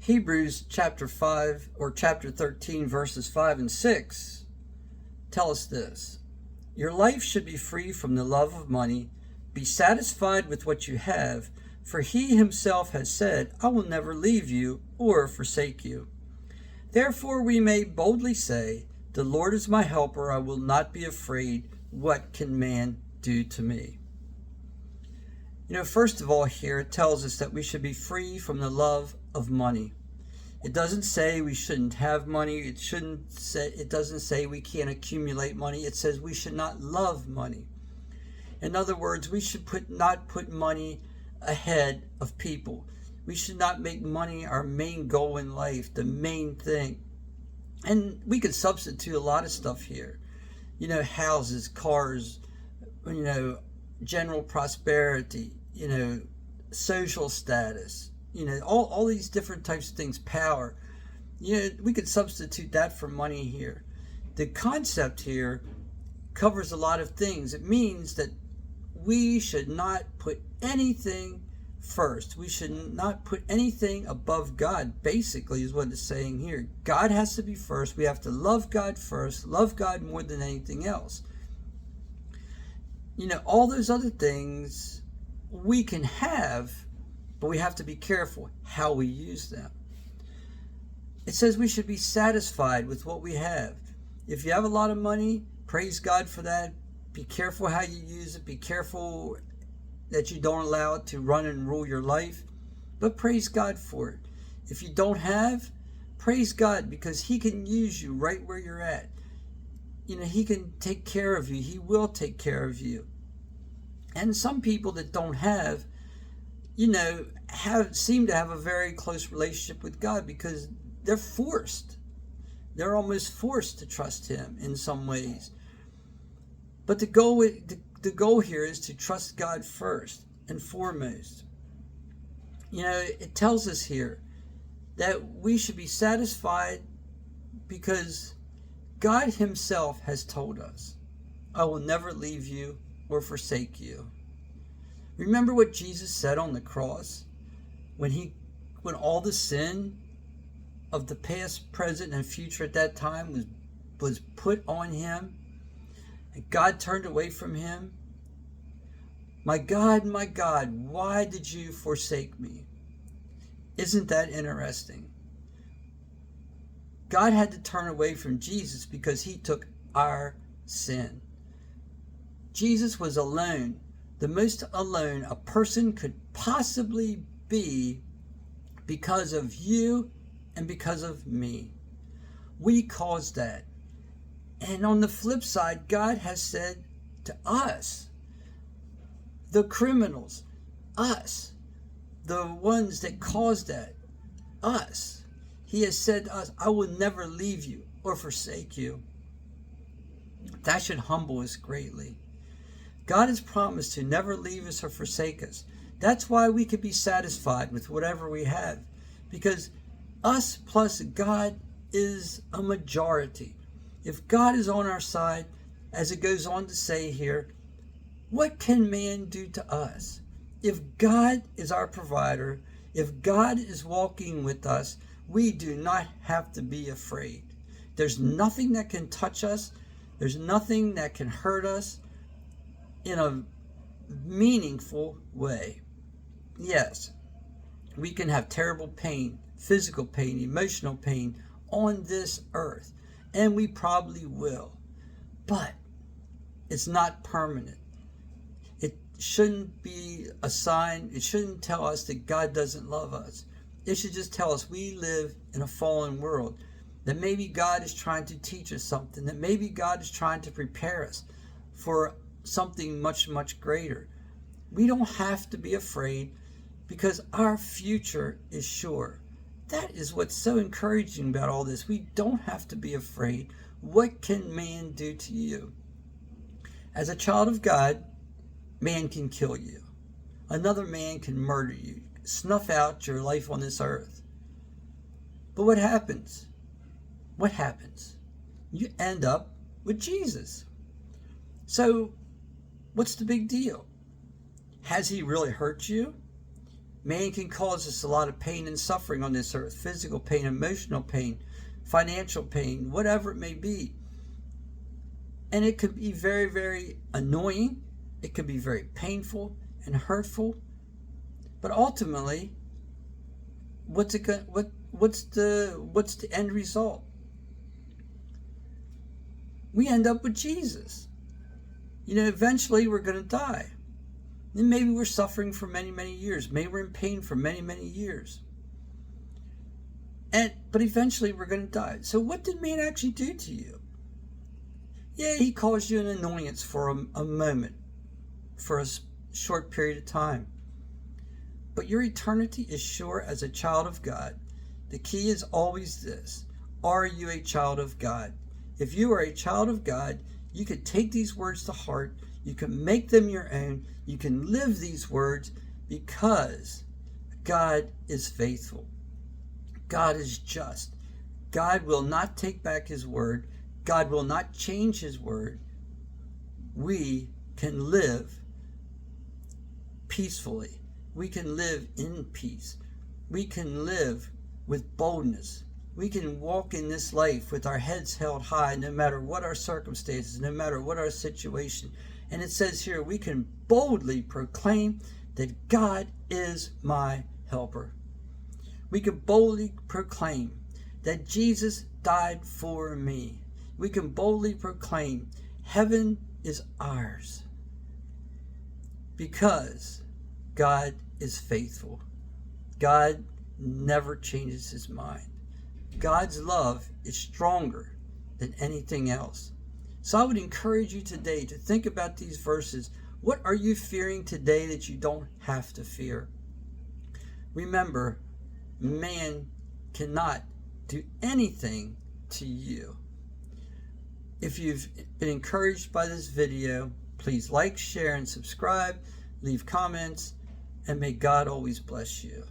Hebrews chapter 5 or chapter 13 verses 5 and 6 tell us this. Your life should be free from the love of money. Be satisfied with what you have, for he himself has said, I will never leave you or forsake you. Therefore we may boldly say, the Lord is my helper, I will not be afraid. What can man do to me? First of all, here it tells us that we should be free from the love of money. It doesn't say we shouldn't have money. It doesn't say we can't accumulate money. It says we should not love money. In other words, we should not put money ahead of people. We should not make money our main goal in life, the main thing. And we could substitute a lot of stuff here. Houses, cars, general prosperity, social status, all these different types of things, power. We could substitute that for money here. The concept here covers a lot of things. It means that we should not put anything first. We should not put anything above God, basically, is what it's saying here. God has to be first. We have to love God first, love God more than anything else. All those other things we can have, but we have to be careful how we use them. It says we should be satisfied with what we have. If you have a lot of money, praise God for that. Be careful how you use it. Be careful that you don't allow it to run and rule your life. But praise God for it. If you don't have, praise God, because He can use you right where you're at. He can take care of you. He will take care of you. And some people that don't have, seem to have a very close relationship with God because they're forced. They're almost forced to trust Him in some ways. But the goal here is to trust God first and foremost. It tells us here that we should be satisfied because God Himself has told us, I will never leave you or forsake you. Remember what Jesus said on the cross when all the sin of the past, present, and future at that time was put on Him, and God turned away from Him. My God, why did you forsake me? Isn't that interesting? God had to turn away from Jesus because He took our sin. Jesus was alone, the most alone a person could possibly be because of you and because of me. We caused that. And on the flip side, God has said to us, the criminals, us, the ones that caused that, us, He has said to us, I will never leave you or forsake you. That should humble us greatly. God has promised to never leave us or forsake us. That's why we can be satisfied with whatever we have, because us plus God is a majority. If God is on our side, as it goes on to say here, what can man do to us? If God is our provider, if God is walking with us, we do not have to be afraid. There's nothing that can touch us. There's nothing that can hurt us in a meaningful way. Yes, we can have terrible pain, physical pain, emotional pain on this earth, and we probably will, but it's not permanent. It shouldn't be a sign. It shouldn't tell us that God doesn't love us. It should just tell us we live in a fallen world, that maybe God is trying to teach us something, that maybe God is trying to prepare us for something much, much greater. We don't have to be afraid because our future is sure. That is what's so encouraging about all this. We don't have to be afraid. What can man do to you? As a child of God, man can kill you. Another man can murder you, snuff out your life on this earth. But what happens? What happens? You end up with Jesus. So, what's the big deal? Has He really hurt you? Man can cause us a lot of pain and suffering on this earth, physical pain, emotional pain, financial pain, whatever it may be. And it could be very, very annoying. It could be very painful and hurtful. But ultimately, what's the end result? We end up with Jesus. Eventually we're going to die. And maybe we're suffering for many, many years. Maybe we're in pain for many, many years. But eventually we're going to die. So what did man actually do to you? Yeah, he caused you an annoyance for a moment, for a short period of time. But your eternity is sure as a child of God. The key is always this. Are you a child of God? If you are a child of God, you can take these words to heart. You can make them your own. You can live these words because God is faithful. God is just. God will not take back his word. God will not change his word. We can live peacefully. We can live in peace. We can live with boldness. We can walk in this life with our heads held high no matter what our circumstances, no matter what our situation. And it says here, we can boldly proclaim that God is my helper. We can boldly proclaim that Jesus died for me. We can boldly proclaim heaven is ours because God is faithful. God never changes his mind. God's love is stronger than anything else. So I would encourage you today to think about these verses. What are you fearing today that you don't have to fear? Remember, man cannot do anything to you. If you've been encouraged by this video, please like, share, and subscribe. Leave comments, and may God always bless you.